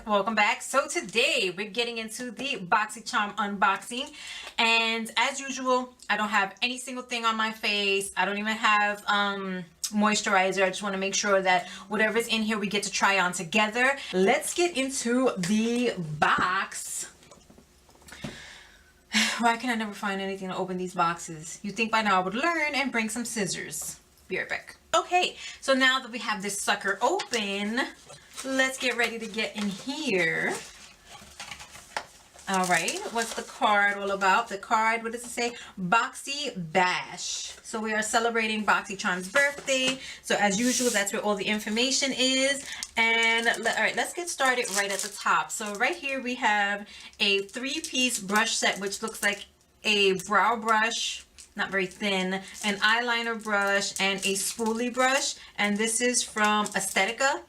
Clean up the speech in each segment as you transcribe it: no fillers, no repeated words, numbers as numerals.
Welcome back. So today we're getting into the Boxy Charm unboxing, and as usual I don't have any single thing on my face. I don't even have moisturizer. I just want to make sure that whatever's in here we get to try on together. Let's get into the box. Why can I never find anything to open these boxes? You'd think by now I would learn and bring some scissors. Be right back. Okay, so now that we have this sucker open, let's get ready to get in here. All right, what's the card all about? The card, what does it say? Boxy Bash. So we are celebrating Boxy Charm's birthday. So as usual, that's where all the information is. And all right, let's get started right at the top. So right here we have a 3-piece brush set, which looks like a brow brush, not very thin, an eyeliner brush, and a spoolie brush. And this is from Aesthetica.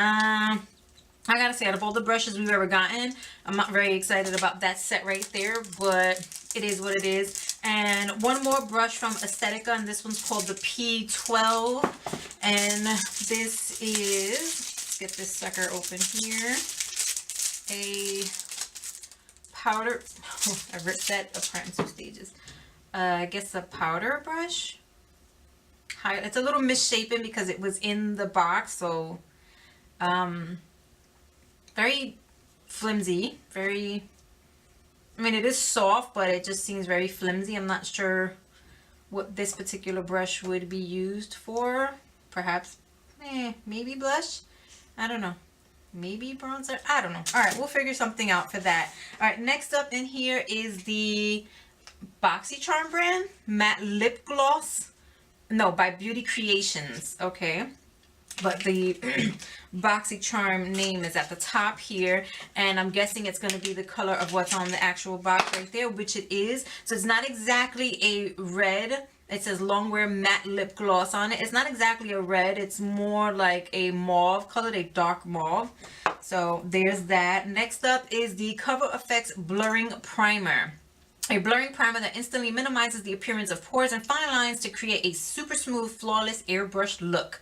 I gotta say, out of all the brushes we've ever gotten, I'm not very excited about that set right there, but it is what it is. And one more brush from Aesthetica, and this one's called the P12. And this is, let's get this sucker open here, a powder, I ripped that apart in 2 stages. I guess a powder brush. It's a little misshapen because it was in the box, so very flimsy, I mean, it is soft, but it just seems very flimsy. I'm not sure what this particular brush would be used for. Perhaps, maybe blush? I don't know. Maybe bronzer? I don't know. All right, we'll figure something out for that. All right, next up in here is the Boxy Charm brand matte lip gloss. No, by Beauty Creations. Okay. But the Boxy Charm name is at the top here, and I'm guessing it's going to be the color of what's on the actual box right there, which it is. So it's not exactly a red. It says Longwear Matte Lip Gloss on it. It's not exactly a red. It's more like a mauve color, a dark mauve. So there's that. Next up is the Cover FX Blurring Primer. A blurring primer that instantly minimizes the appearance of pores and fine lines to create a super smooth, flawless airbrush look.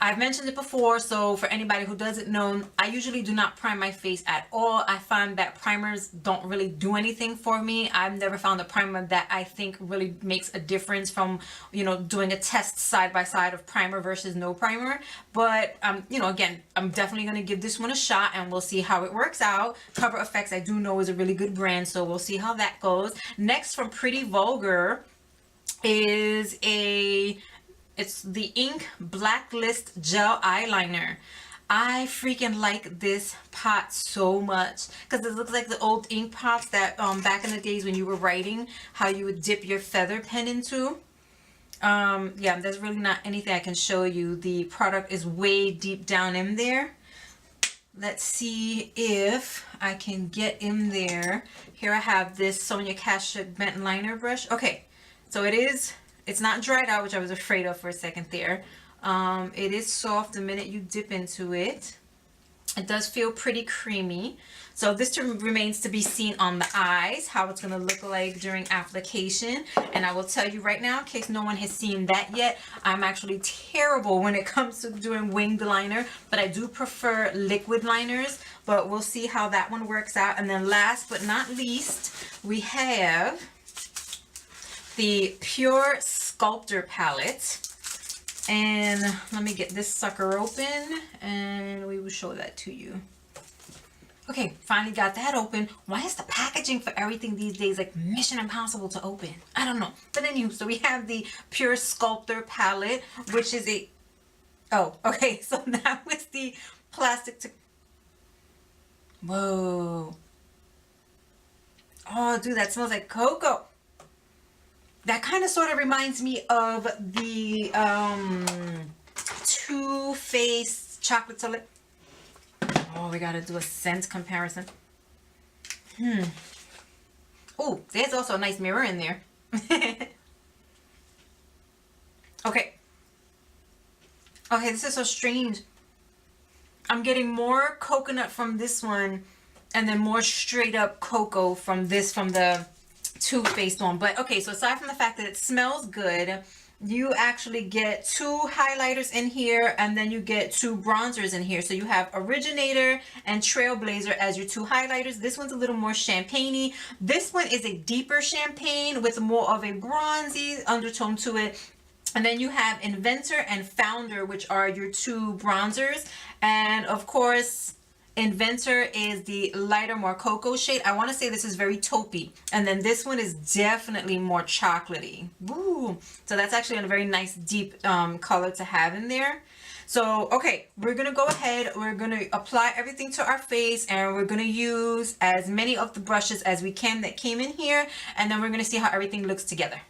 I've mentioned it before, so for anybody who doesn't know, I usually do not prime my face at all. I find that primers don't really do anything for me. I've never found a primer that I think really makes a difference from, you know, doing a test side by side of primer versus no primer. But, you know, again, I'm definitely going to give this one a shot and we'll see how it works out. Cover FX, I do know, is a really good brand, so we'll see how that goes. Next, from Pretty Vulgar, is it's the Ink Blacklist Gel Eyeliner. I freaking like this pot so much because it looks like the old ink pots that back in the days when you were writing, how you would dip your feather pen into. Yeah, there's really not anything I can show you. The product is way deep down in there. Let's see if I can get in there. Here I have this Sonia Kashuk bent liner brush. Okay, so it's not dried out, which I was afraid of for a second there. It is soft the minute you dip into it. It does feel pretty creamy. So this remains to be seen on the eyes, how it's going to look like during application. And I will tell you right now, in case no one has seen that yet, I'm actually terrible when it comes to doing winged liner, but I do prefer liquid liners. But we'll see how that one works out. And then last but not least, we have the Pure Sculptor palette, and let me get this sucker open and we will show that to you. Okay, finally got that open. Why is the packaging for everything these days like Mission Impossible to open? I don't know. But anyway, so we have the Pure Sculptor palette, which is a, oh, okay, so now it's the plastic to, whoa, oh dude, that smells like cocoa. That kind of sort of reminds me of the Too Faced chocolate solid. Oh, we gotta do a scent comparison. Oh, there's also a nice mirror in there. Okay. Okay, this is so strange. I'm getting more coconut from this one and then more straight up cocoa from this, from the Too Faced one. But okay, so aside from the fact that it smells good, you actually get 2 highlighters in here, and then you get 2 bronzers in here. So you have Originator and Trailblazer as your 2 highlighters. This one's a little more champagne-y. This one is a deeper champagne with more of a bronzy undertone to it. And then you have Inventor and Founder, which are your 2 bronzers. And of course, Inventor is the lighter, more cocoa shade. I want to say this is very taupey. And then this one is definitely more chocolatey. Woo! So that's actually a very nice deep color to have in there. So, okay, we're going to go ahead. We're going to apply everything to our face, and we're going to use as many of the brushes as we can that came in here. And then we're going to see how everything looks together.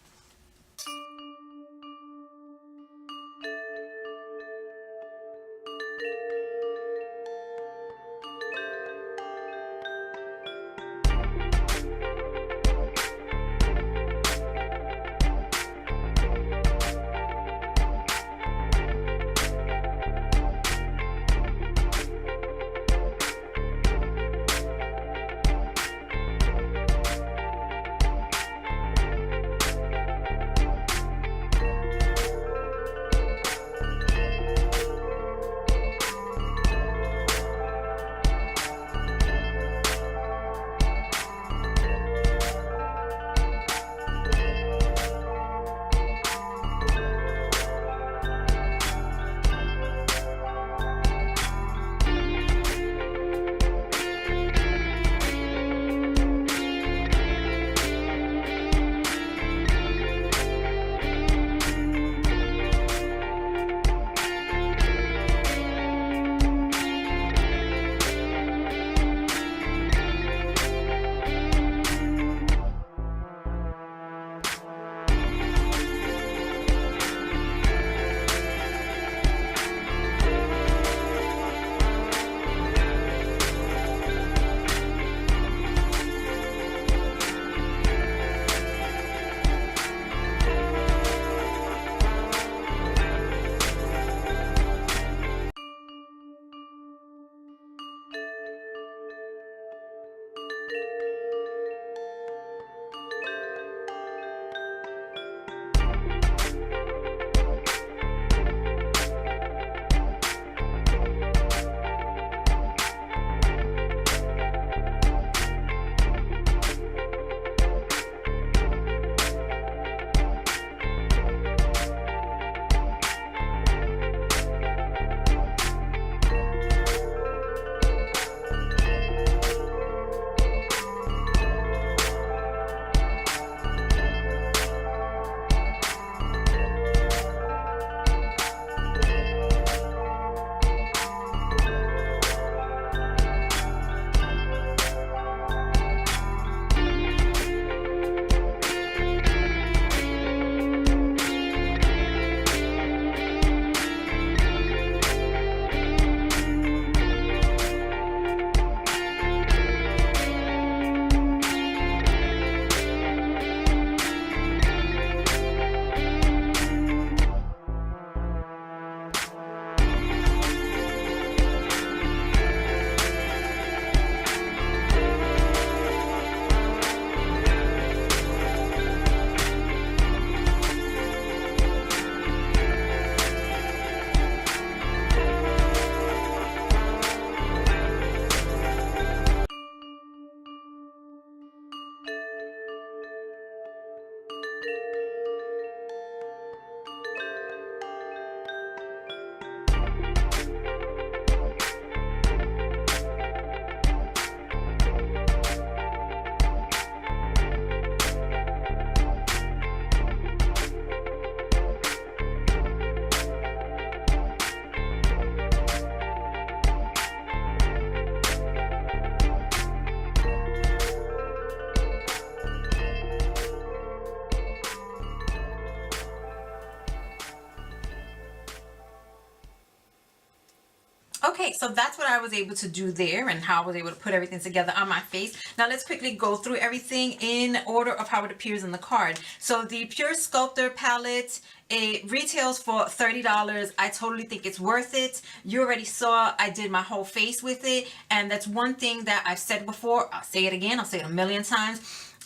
Okay, so that's what I was able to do there and how I was able to put everything together on my face. Now let's quickly go through everything in order of how it appears in the card. So the Pure Sculptor palette, it retails for $30. I totally think it's worth it. You already saw I did my whole face with it, and that's one thing that I've said before. I'll say it again. I'll say it a million times.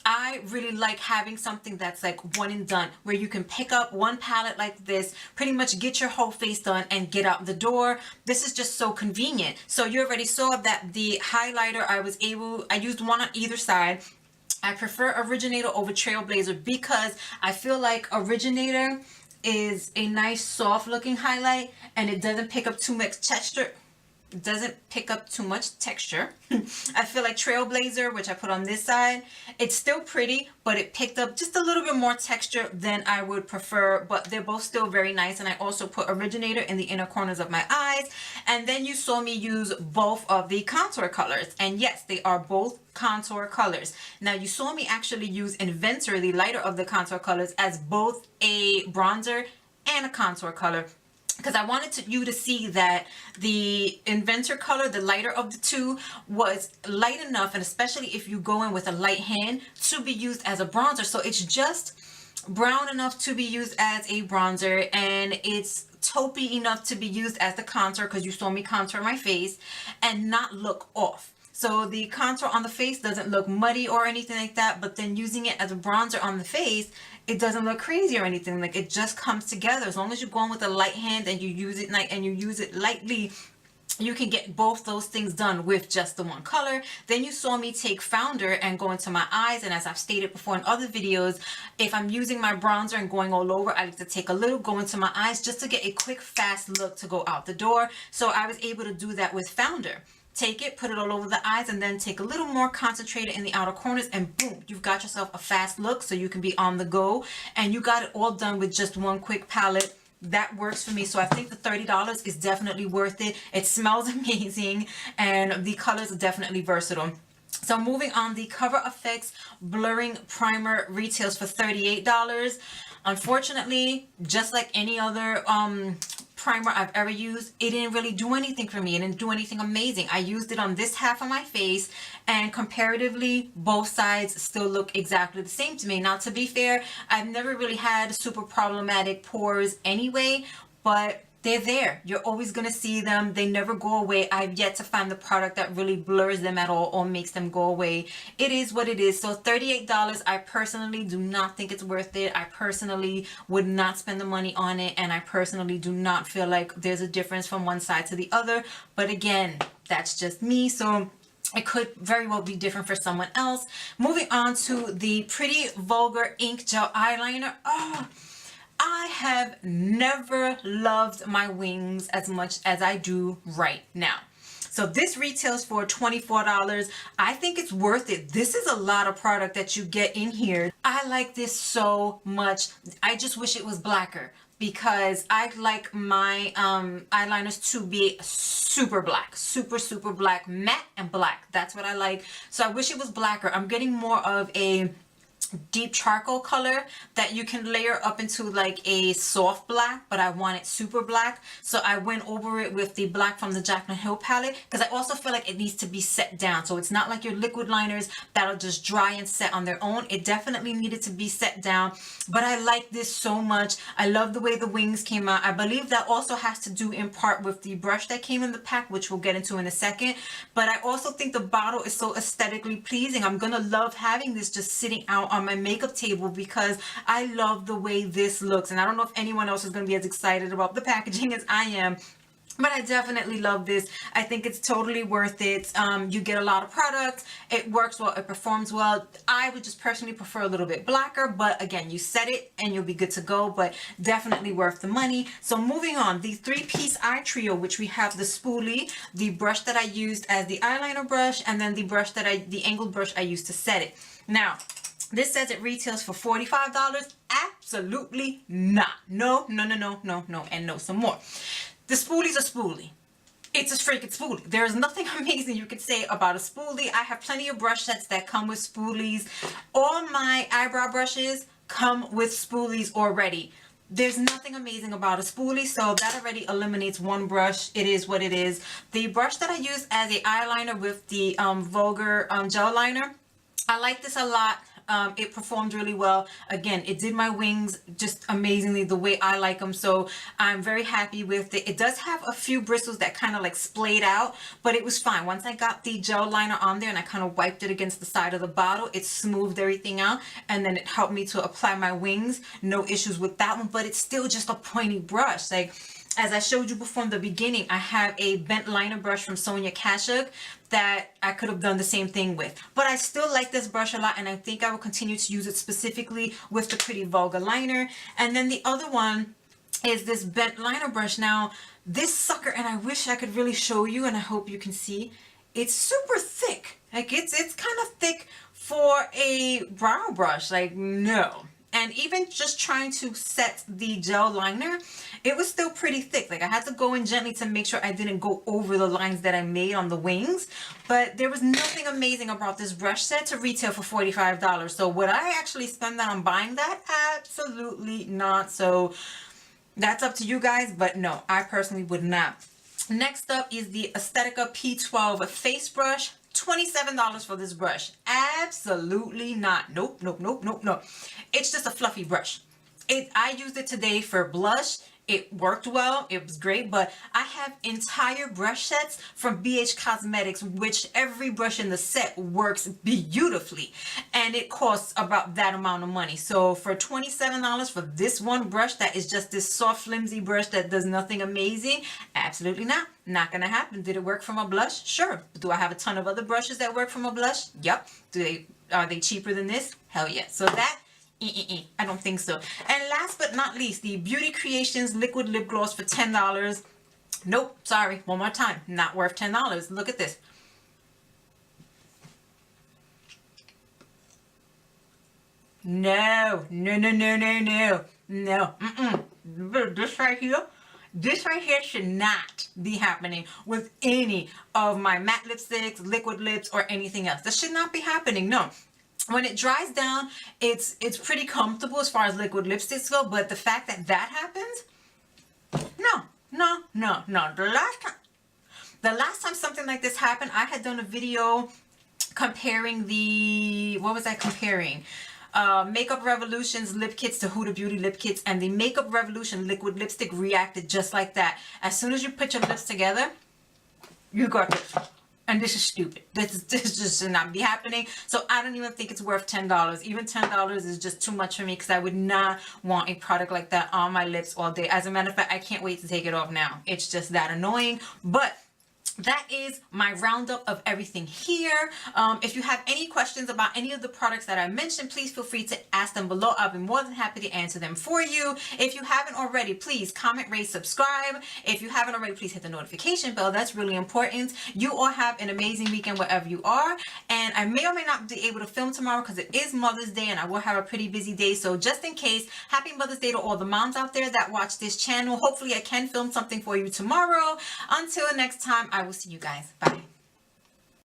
I really like having something that's like one and done, where you can pick up one palette like this, pretty much get your whole face done and get out the door. This is just so convenient. So you already saw that the highlighter, I used one on either side. I prefer Originator over Trailblazer because I feel like Originator is a nice soft looking highlight and it doesn't pick up too much texture. I feel like Trailblazer, which I put on this side, it's still pretty, but it picked up just a little bit more texture than I would prefer, but they're both still very nice. And I also put Originator in the inner corners of my eyes. And then you saw me use both of the contour colors, and yes, they are both contour colors. Now you saw me actually use Inventor, the lighter of the contour colors, as both a bronzer and a contour color, because I wanted you to see that the Inventor color, the lighter of the two, was light enough, and especially if you go in with a light hand, to be used as a bronzer. So it's just brown enough to be used as a bronzer, and it's taupey enough to be used as the contour, because you saw me contour my face, and not look off. So the contour on the face doesn't look muddy or anything like that, but then using it as a bronzer on the face, it doesn't look crazy or anything. Like, it just comes together. As long as you go in with a light hand and you use it lightly, you can get both those things done with just the one color. Then you saw me take Founder and go into my eyes, and as I've stated before in other videos, if I'm using my bronzer and going all over, I like to take a little, go into my eyes just to get a quick fast look to go out the door. So I was able to do that with Founder. Take it, put it all over the eyes, and then take a little more concentrated in the outer corners, and boom, you've got yourself a fast look so you can be on the go. And you got it all done with just one quick palette. That works for me. So I think the $30 is definitely worth it. It smells amazing, and the colors are definitely versatile. So moving on, the Cover FX Blurring Primer retails for $38. Unfortunately, just like any other primer I've ever used, it didn't really do anything for me. It didn't do anything amazing. I used it on this half of my face, and comparatively, both sides still look exactly the same to me. Now, to be fair, I've never really had super problematic pores anyway, but they're there. You're always going to see them. They never go away. I've yet to find the product that really blurs them at all or makes them go away. It is what it is. So $38, I personally do not think it's worth it. I personally would not spend the money on it, and I personally do not feel like there's a difference from one side to the other. But again, that's just me. So it could very well be different for someone else. Moving on to the Pretty Vulgar Ink Gel Eyeliner. Oh, I have never loved my wings as much as I do right now. So this retails for $24. I think it's worth it. This is a lot of product that you get in here. I like this so much. I just wish it was blacker, because I like my eyeliners to be super black, super black, matte and black. That's what I like. So I wish it was blacker. I'm getting more of a deep charcoal color that you can layer up into like a soft black, but I want it super black. So I went over it with the black from the Jaclyn Hill palette, because I also feel like it needs to be set down. So it's not like your liquid liners that'll just dry and set on their own. It definitely needed to be set down, but I like this so much. I love the way the wings came out. I believe that also has to do in part with the brush that came in the pack, which we'll get into in a second. But I also think the bottle is so aesthetically pleasing. I'm gonna love having this just sitting out on my makeup table, because I love the way this looks. And I don't know if anyone else is going to be as excited about the packaging as I am, but I definitely love this. I think it's totally worth it. You get a lot of product. It works well. It performs well. I would just personally prefer a little bit blacker, but again, you set it and you'll be good to go, but definitely worth the money. So moving on, the 3-piece eye trio, which we have the spoolie, the brush that I used as the eyeliner brush, and then the brush that the angled brush I used to set it. Now, this says it retails for $45. Absolutely not. No, and no some more. The spoolie's a spoolie. It's a freaking spoolie. There's nothing amazing you could say about a spoolie. I have plenty of brush sets that come with spoolies. All my eyebrow brushes come with spoolies already. There's nothing amazing about a spoolie, so that already eliminates one brush. It is what it is. The brush that I use as a eyeliner with the Vulgar gel liner, I like this a lot. It performed really well. Again, it did my wings just amazingly the way I like them. So I'm very happy with it. It does have a few bristles that kind of like splayed out, but it was fine. Once I got the gel liner on there and I kind of wiped it against the side of the bottle, it smoothed everything out, and then it helped me to apply my wings. No issues with that one, but it's still just a pointy brush. Like, as I showed you before in the beginning, I have a bent liner brush from Sonia Kashuk that I could have done the same thing with. But I still like this brush a lot, and I think I will continue to use it specifically with the Pretty Vulgar liner. And then the other one is this bent liner brush. Now, this sucker, and I wish I could really show you, and I hope you can see, it's super thick. Like, it's kind of thick for a brow brush. Like, no. And even just trying to set the gel liner, it was still pretty thick. Like, I had to go in gently to make sure I didn't go over the lines that I made on the wings. But there was nothing amazing about this brush set to retail for $45. So would I actually spend that on buying that? Absolutely not. So that's up to you guys. But no, I personally would not. Next up is the Aesthetica P12 face brush. $27 for this brush. Absolutely not. Nope, nope, nope, nope, nope. It's just a fluffy brush. I used it today for blush. It worked well. It was great, but I have entire brush sets from bhCosmetics, which every brush in the set works beautifully, and it costs about that amount of money. So for $27 for this one brush that is just this soft, flimsy brush that does nothing amazing, absolutely not. Not gonna happen. Did it work from a blush? Sure. Do I have a ton of other brushes that work from a blush? Yep. Are they cheaper than this? Hell yeah. So that, I don't think so. And last but not least, the Beauty Creations Liquid Lip Gloss for $10. Nope, sorry, one more time, not worth $10. Look at this. No, no, no, no, no, no, no, this right here should not be happening with any of my matte lipsticks, liquid lips, or anything else. This should not be happening, no. When it dries down, it's pretty comfortable as far as liquid lipsticks go, but the fact that that happens, no, no, no, no. The last time something like this happened, I had done a video comparing what was I comparing? Makeup Revolution's lip kits to Huda Beauty lip kits, and the Makeup Revolution liquid lipstick reacted just like that. As soon as you put your lips together, you got this. And this is stupid. This just should not be happening. So I don't even think it's worth $10. Even $10 is just too much for me, because I would not want a product like that on my lips all day. As a matter of fact, I can't wait to take it off now. It's just that annoying. But that is my roundup of everything here. If you have any questions about any of the products that I mentioned, please feel free to ask them below. I'll be more than happy to answer them for you. If you haven't already, please comment, rate, subscribe. If you haven't already, please hit the notification bell. That's really important. You all have an amazing weekend wherever you are. And I may or may not be able to film tomorrow because it is Mother's Day and I will have a pretty busy day. So just in case, happy Mother's Day to all the moms out there that watch this channel. Hopefully I can film something for you tomorrow. Until next time, I will see you guys. Bye.